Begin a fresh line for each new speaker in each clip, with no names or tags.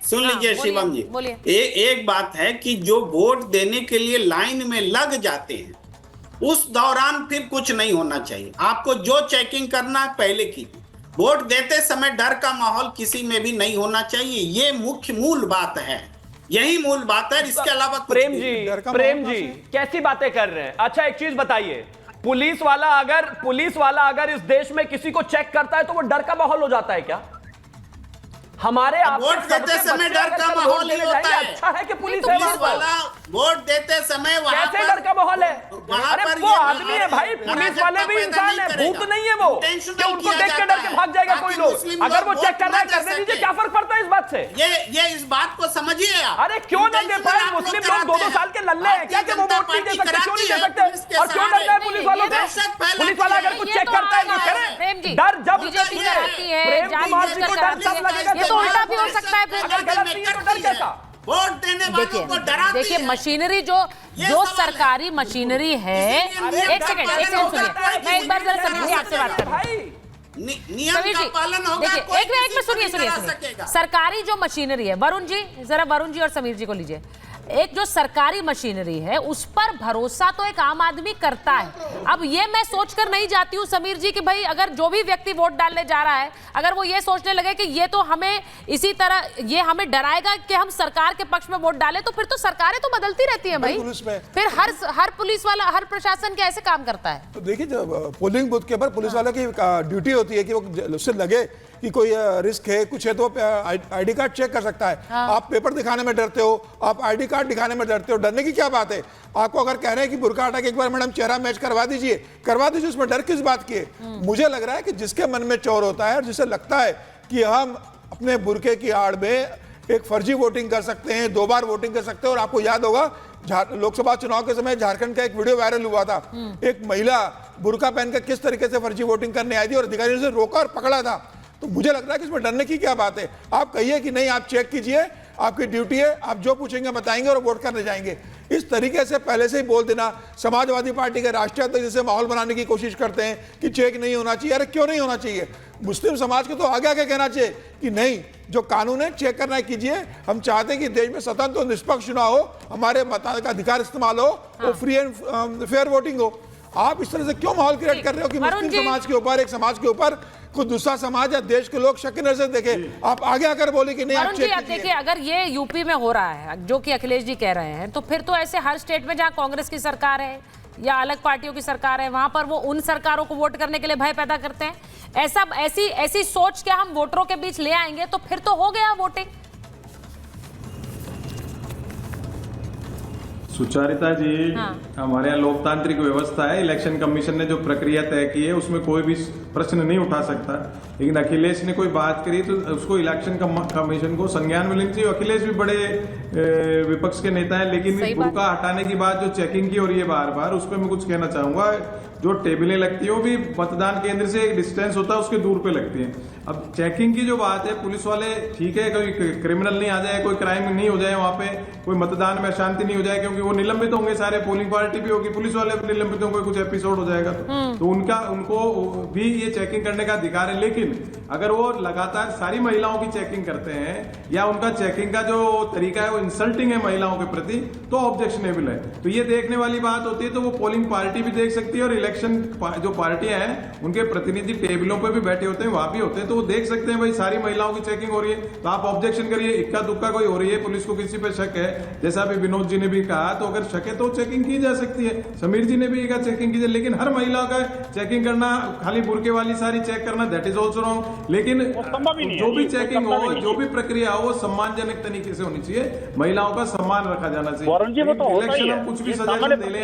सुन लीजिए शिवम जी, एक बात है कि जो वोट देने के लिए लाइन में लग जाते हैं उस दौरान फिर कुछ नहीं होना चाहिए। आपको जो चेकिंग करना है पहले कीजिए। वोट देते समय डर का माहौल किसी में भी नहीं होना चाहिए। ये मुख्य मूल बात है, यही मूल बात है, इसके अलावा
प्रेम जी कैसी बातें कर रहे हैं। अच्छा एक चीज बताइए, पुलिस वाला अगर इस देश में किसी को चेक करता है तो वो डर का माहौल हो जाता है क्या? हमारे
वोट देते समय डर का माहौल ही होता है।
अच्छा है कि पुलिस
वाला वोट देते समय वहां
कैसे डर का माहौल है? अरे वो आदमी है भाई, पुलिस वाले भी इंसान है, भूत नहीं है वो कि उनको देख के डर के भाग जाएगा कोई लोग। अगर वो चेक कर रहा है करने दीजिए, क्या फर्क पड़ता है इस बात से?
ये इस बात को समझिए आप।
अरे क्यों ना दे पाए? मुस्लिम लोग 2-2 साल के लल्ले हैं क्या कि वो वोट नहीं दे सकते? क्यों नहीं दे सकते? और क्यों डरना है पुलिस वालों से? पुलिस वाला अगर कुछ चेक करता है तो करे। डर जब प्रेम कुमार जी को डर तब लगेगा,
ये तो उल्टा भी हो सकता है।
अगर गलत नहीं है तो डर कैसा?
वोट देने वालों को डराती है।
देखिए मशीनरी जो सरकारी मशीनरी है, एक सेकंड सुनिए, मैं एक बार जरा समीर जी आपसे बात कर रही हूँ।
नियम का पालन होगा।
देखिए एक मिनट सुनिए। सरकारी जो मशीनरी है, वरुण जी और समीर जी को लीजिए। एक जो सरकारी मशीनरी है उस पर भरोसा तो एक आम आदमी करता है। अब ये मैं सोचकर नहीं जाती हूँ समीर जी कि भाई अगर जो भी व्यक्ति वोट डालने जा रहा है, अगर वो ये सोचने लगे कि ये तो हमें इसी तरह ये हमें डराएगा कि हम सरकार के पक्ष में वोट डालें, तो फिर तो सरकारें तो बदलती रहती हैं भाई। फिर हर पुलिस वाला, हर प्रशासन क्या ऐसे काम करता है?
तो देखिए, जब पोलिंग बूथ के ऊपर पुलिस वालों की ड्यूटी होती है कि वो उससे लगे कि कोई रिस्क है, कुछ है, तो आईडी कार्ड चेक कर सकता है। आप पेपर दिखाने में डरते हो, आप आईडी कार्ड दिखाने में डरते हो, डरने की क्या बात है? आपको अगर कह रहे हैं कि बुर्का हटा के एक बार मैडम चेहरा मैच करवा दीजिए, उसमें डर किस बात की है? मुझे लग रहा है कि जिसके मन में चोर होता है और जिसे लगता है कि हम अपने बुर्के की आड़ में एक फर्जी वोटिंग कर सकते हैं, 2 बार वोटिंग कर सकते हैं। और आपको याद होगा लोकसभा चुनाव के समय झारखंड का एक वीडियो वायरल हुआ था, एक महिला बुर्का पहनकर किस तरीके से फर्जी वोटिंग करने आई थी और अधिकारियों से रोका और पकड़ा था। तो मुझे लग रहा है कि इसमें डरने की क्या बात है? आप कहिए कि नहीं, आप चेक कीजिए, आपकी ड्यूटी है, आप जो पूछेंगे बताएंगे और वोट करने जाएंगे। इस तरीके से पहले से ही बोल देना, समाजवादी पार्टी के राष्ट्रीय अध्यक्ष जैसे माहौल बनाने की कोशिश करते हैं कि चेक नहीं होना चाहिए। अरे क्यों नहीं होना चाहिए? मुस्लिम समाज को तो आगे आगे कहना चाहिए कि नहीं, जो कानून है चेक करना कीजिए। हम चाहते हैं कि देश में स्वतंत्र और निष्पक्ष चुनाव हो, हमारे मताधिकार का अधिकार इस्तेमाल हो, वो फ्री एंड फेयर वोटिंग हो। आप इस तरह से क्यों माहौल क्रिएट कर रहे हो कि मुस्लिम समाज के ऊपर, एक समाज के ऊपर कोई दूसरा समाज या देश के लोग शक की नजर से देखे? आप आगे आकर बोले कि नहीं, आप चेक कीजिए।
देखिए अगर ये यूपी में हो रहा है जो कि अखिलेश जी कह रहे हैं, तो फिर तो ऐसे हर स्टेट में जहां कांग्रेस की सरकार है या अलग पार्टियों की सरकार है, वहां पर वो उन सरकारों को वोट करने के लिए भय पैदा करते हैं। ऐसी सोच क्या हम वोटरों के बीच ले आएंगे तो फिर तो हो गया वोटिंग।
सुचारिता जी, हमारे यहाँ लोकतांत्रिक व्यवस्था है। इलेक्शन कमीशन ने जो प्रक्रिया तय की है उसमें कोई भी प्रश्न नहीं उठा सकता, लेकिन अखिलेश ने कोई बात करी तो उसको इलेक्शन कमीशन को संज्ञान में लेना चाहिए। अखिलेश भी बड़े विपक्ष के नेता है, लेकिन बुर्का हटाने की बात जो चेकिंग की हो रही है बार बार, उस पर मैं कुछ कहना चाहूंगा। जो टेबलें लगती है वो भी मतदान केंद्र से एक डिस्टेंस होता है उसके दूर पे लगती है। अब चेकिंग की जो बात है, पुलिस वाले ठीक है, कोई क्रिमिनल नहीं आ जाए, कोई क्राइम नहीं हो जाए, वहां पे कोई मतदान में अशांति नहीं हो जाए, क्योंकि वो निलंबित होंगे सारे, पोलिंग पार्टी भी होगी, पुलिस वाले भी निलंबित होंगे, कुछ एपिसोड हो जाएगा तो उनको भी ये चेकिंग करने का अधिकार है। लेकिन अगर वो लगातार सारी महिलाओं की चेकिंग करते हैं या उनका चेकिंग का जो तरीका है वो इंसल्टिंग है महिलाओं के प्रति, तो ऑब्जेक्शनेबल है। तो ये देखने वाली बात होती है। तो वो पोलिंग पार्टी भी देख सकती है और इलेक्शन जो पार्टियां हैं उनके प्रतिनिधि टेबलों पे भी बैठे होते हैं, वहां भी होते हैं, तो वो देख सकते हैं भाई सारी महिलाओं की चेकिंग हो रही है, तो आप ऑब्जेक्शन करिए। इक्का दुक्का कोई हो रही है, पुलिस को किसी पे शक है, जैसा अभी विनोद जी ने भी कहा, तो अगर शक है तो चेकिंग की जा सकती है। समीर जी ने भी कहा चेकिंग कीजिए, लेकिन हर महिला का चेकिंग करना, खाली बुर्के वाली सारी चेक करना, दैट इज ऑल्सो रॉन्ग। लेकिन जो भी चेकिंग हो, जो भी प्रक्रिया हो, वो सम्मानजनक तरीके से होनी चाहिए, महिलाओं का सम्मान रखा जाना चाहिए। इलेक्शन हम कुछ भी सजेशन दे लें,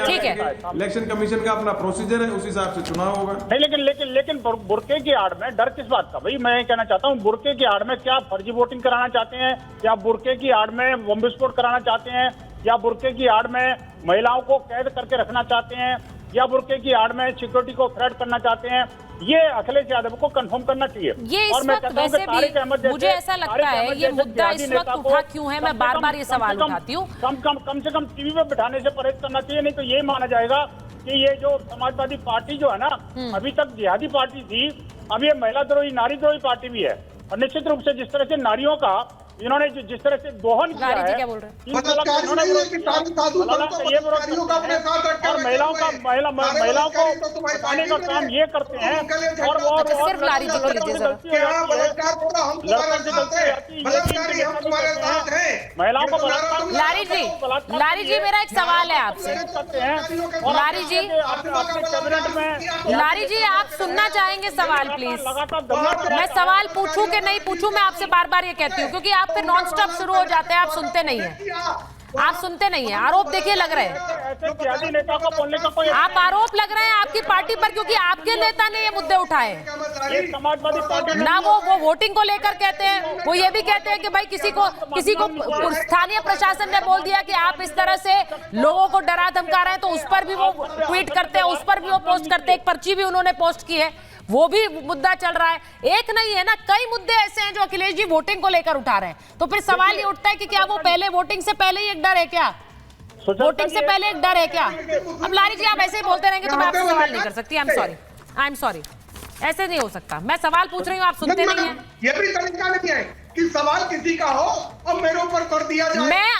इलेक्शन कमीशन का अपना प्रोसीजर है, उस हिसाब से चुनाव होगा।
नहीं, लेकिन बुर्के की आड़ में डर किस बात का? भाई मैं कहना चाहता हूँ, बुर्के की आड़ में क्या फर्जी वोटिंग कराना चाहते हैं, या बुर्के की आड़ में बम विस्फोट कराना चाहते हैं, या बुर्के की आड़ में महिलाओं को कैद करके रखना चाहते हैं, या बुर्के की आड़ में सिक्योरिटी को थ्रेट करना चाहते हैं? ये अखिलेश यादव को कंफर्म करना चाहिए।
ये इस वक्त वैसे भी मुझे ऐसा लगता है ये मुद्दा इस वक्त उठा क्यों है, मैं बार बार ये सवाल उठाती हूँ।
कम से कम टीवी पे बिठाने से परहेज करना चाहिए, नहीं तो ये माना जाएगा कि ये जो समाजवादी पार्टी जो है ना, अभी तक जिहादी पार्टी थी, अब ये महिला द्रोही, नारी द्रोही पार्टी भी है। और निश्चित रूप से जिस तरह से नारियों का इन्होंने जिस तरह से दोहन किया है,
क्या बोल रहे हैं?
ये विरोध करते हैं और महिलाओं को बताने का काम ये करते हैं और
सिर्फ लारी जी को लीजिए जरा।
महिलाओं को
लारी जी मेरा एक सवाल है आपसे। लारी जी आप सुनना चाहेंगे सवाल प्लीज? मैं सवाल पूछूं कि नहीं पूछूं, मैं आपसे बार बार ये कहती हूँ, क्योंकि आप फिर नॉन स्टॉप शुरू हो जाते हैं, आप सुनते नहीं है। आप सुनते नहीं है। आरोप देखिए लग रहे हैं, आप आरोप लग रहे हैं आपकी पार्टी पर, क्योंकि आपके नेता ने ये मुद्दे उठाए
समाजवादी पार्टी
ना। वो वोटिंग को लेकर कहते हैं, वो ये भी कहते हैं कि भाई किसी को स्थानीय प्रशासन ने बोल दिया कि आप इस तरह से लोगों को डरा धमका रहे हैं, तो उस पर भी वो ट्वीट करते हैं, उस पर भी वो पोस्ट करते हैं। एक पर्ची भी उन्होंने पोस्ट की है, वो भी मुद्दा चल रहा है। एक नहीं है ना, कई मुद्दे ऐसे हैं जो अखिलेश जी वोटिंग को लेकर उठा रहे हैं। तो फिर सवाल ये उठता है कि क्या वो पहले वोटिंग से पहले ही एक डर है क्या? वोटिंग से पहले एक डर है क्या? अब लारी जी आप ऐसे ही बोलते रहेंगे तो मैं आपसे सवाल नहीं कर सकती। आई एम सॉरी, ऐसे नहीं हो सकता। मैं सवाल पूछ रही हूँ, आप सुनते नहीं हैं।
ये भी तरीका नहीं है कि सवाल किसी का हो और मेरे ऊपर कर दिया जाए।
मैं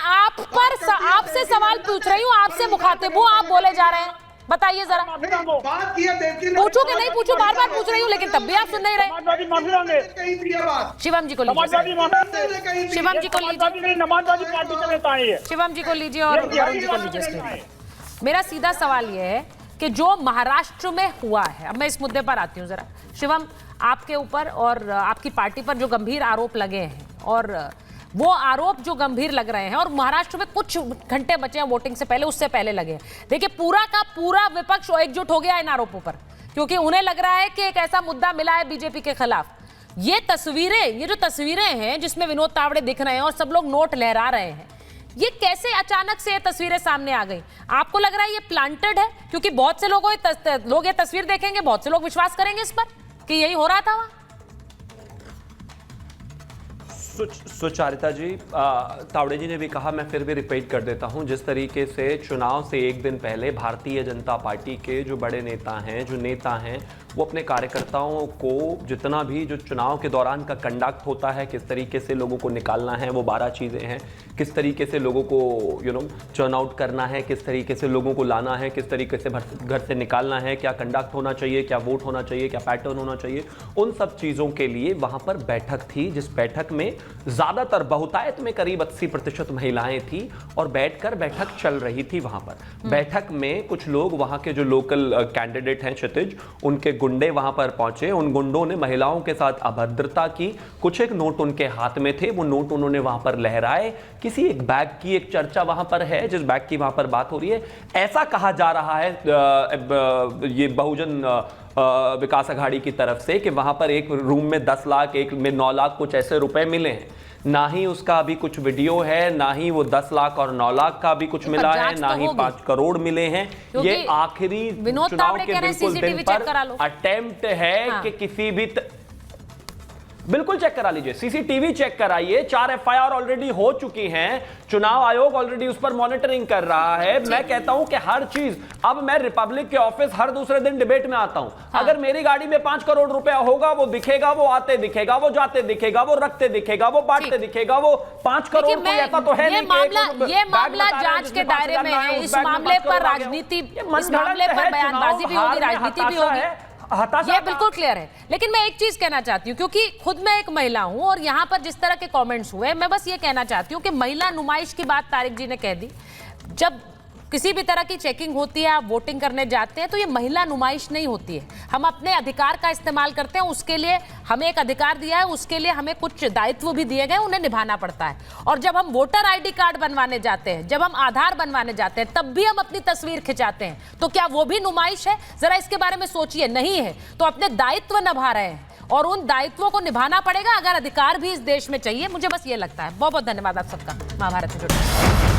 आपसे सवाल पूछ रही हूँ, आपसे मुखातिब हूँ, आप बोले जा रहे हैं। बताइए जरा, पूछू कि नहीं पूछू? बार बार पूछ रही हूँ, लेकिन तब भी आप सुन नहीं रहे। शिवम जी को लीजिए, शिवम जी को लीजिए,
समाजवादी पार्टी के नेता है।
शिवम जी को लीजिए और वरुण जी को लीजिए। मेरा सीधा सवाल यह है कि जो महाराष्ट्र में हुआ है, अब मैं इस मुद्दे पर आती हूँ जरा। शिवम, आपके ऊपर और आपकी पार्टी पर जो गंभीर आरोप लगे हैं, और वो आरोप जो गंभीर लग रहे हैं, और महाराष्ट्र में कुछ घंटे बचे हैं वोटिंग से पहले, उससे पहले लगे हैं। देखिए पूरा का पूरा विपक्ष एकजुट हो गया इन आरोपों पर, क्योंकि उन्हें लग रहा है कि एक ऐसा मुद्दा मिला है बीजेपी के खिलाफ। ये जो तस्वीरें हैं जिसमें विनोद तावड़े दिख रहे हैं और सब लोग नोट लहरा रहे हैं, ये कैसे अचानक से ये तस्वीरें सामने आ गई? आपको लग रहा है ये प्लांटेड है? क्योंकि बहुत से लोग ये तस्वीर देखेंगे, बहुत से लोग विश्वास करेंगे इस पर कि यही हो रहा था वहां।
सुचारिता जी, तावड़े जी ने भी कहा, मैं फिर भी रिपीट कर देता हूं, जिस तरीके से चुनाव से एक दिन पहले भारतीय जनता पार्टी के जो बड़े नेता हैं, वो अपने कार्यकर्ताओं को जितना भी जो चुनाव के दौरान का कंडक्ट होता है, किस तरीके से लोगों को निकालना है, वो 12 चीज़ें हैं। किस तरीके से लोगों को टर्न आउट करना है, किस तरीके से लोगों को लाना है, किस तरीके से घर से निकालना है, क्या कंडक्ट होना चाहिए, क्या वोट होना चाहिए, क्या पैटर्न होना चाहिए, उन सब चीज़ों के लिए वहाँ पर बैठक थी, जिस बैठक में ज़्यादातर बहुतायत में करीब 80% महिलाएं थी और बैठक चल रही थी वहाँ पर। बैठक में कुछ लोग, वहाँ के जो लोकल कैंडिडेट हैं क्षितिज, उनके गुंडे वहां पर पहुंचे। उन गुंडों ने महिलाओं के साथ अभद्रता की। कुछ एक नोट उनके हाथ में थे, वो नोट उन्होंने वहां पर लहराए। किसी एक बैग की एक चर्चा वहां पर है, जिस बैग की वहां पर बात हो रही है, ऐसा कहा जा रहा है ये बहुजन विकास अघाड़ी की तरफ से कि वहां पर एक रूम में 10 लाख, एक में 9 लाख कुछ ऐसे रुपए मिले हैं। ना ही उसका अभी कुछ वीडियो है, ना ही वो 10 लाख और 9 लाख का भी कुछ मिला है, ना ही 5 करोड़ मिले हैं। ये आखिरी चुनाव के बिल्कुल दिन पर अटेम्प्ट है कि किसी भी बिल्कुल चेक करा लीजिए, सीसीटीवी चेक कराइए। 4 एफआईआर ऑलरेडी हो चुकी हैं, चुनाव आयोग ऑलरेडी उस पर मॉनिटरिंग कर रहा है। मैं कहता हूं कि हर चीज, अब मैं रिपब्लिक के ऑफिस हर दूसरे दिन डिबेट में आता हूं। अगर मेरी गाड़ी में 5 करोड़ रुपया होगा, वो दिखेगा, वो आते दिखेगा, वो जाते दिखेगा, वो रखते दिखेगा, वो बांटते दिखेगा, वो 5 करोड़ कोई ऐसा तो है नहीं।
ये मामला जांच के दायरे में है। इस मामले पर राजनीति, इस मामले पर बयानबाजी भी होगी, राजनीति भी होगी, ये बिल्कुल क्लियर है। लेकिन मैं एक चीज कहना चाहती हूँ, क्योंकि खुद मैं एक महिला हूं और यहाँ पर जिस तरह के कमेंट्स हुए, मैं बस ये कहना चाहती हूँ कि महिला नुमाइश की बात तारिक जी ने कह दी। जब किसी भी तरह की चेकिंग होती है, आप वोटिंग करने जाते हैं, तो ये महिला नुमाइश नहीं होती है। हम अपने अधिकार का इस्तेमाल करते हैं, उसके लिए हमें एक अधिकार दिया है, उसके लिए हमें कुछ दायित्व भी दिए गए, उन्हें निभाना पड़ता है। और जब हम वोटर आईडी कार्ड बनवाने जाते हैं, जब हम आधार बनवाने जाते हैं, तब भी हम अपनी तस्वीर खिंचाते हैं। तो क्या वो भी नुमाइश है? जरा इसके बारे में सोचिए। नहीं है तो अपने दायित्व निभा रहे हैं और उन दायित्वों को निभाना पड़ेगा अगर अधिकार भी इस देश में चाहिए। मुझे बस ये लगता है। बहुत बहुत धन्यवाद आप सबका महाभारत में जुड़ने।